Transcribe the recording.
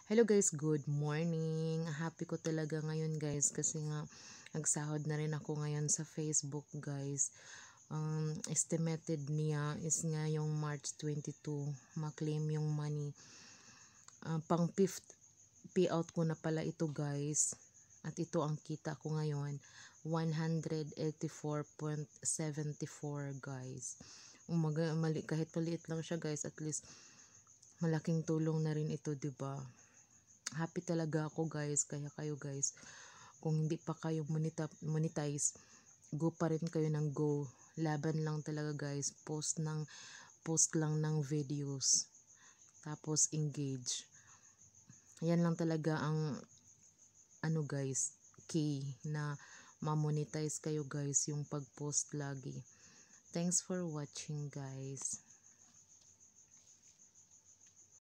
Hello guys, good morning. Happy ko talaga ngayon guys kasi nga nagsahod na rin ako ngayon sa Facebook guys. Estimated niya is nga yung March 22, ma-claim yung money. Pang fifth payout ko na pala ito guys. At ito ang kita ko ngayon, 184.74 guys. Kahit maliit lang siya guys, at least malaking tulong na rin ito, 'di ba? Happy talaga ako guys, kaya kayo guys, kung hindi pa kayo monetize, go pa rin kayo ng go. Laban lang talaga guys, post lang ng videos, tapos engage. Yan lang talaga ang ano guys, key na ma-monetize kayo guys, yung pag-post lagi. Thanks for watching guys.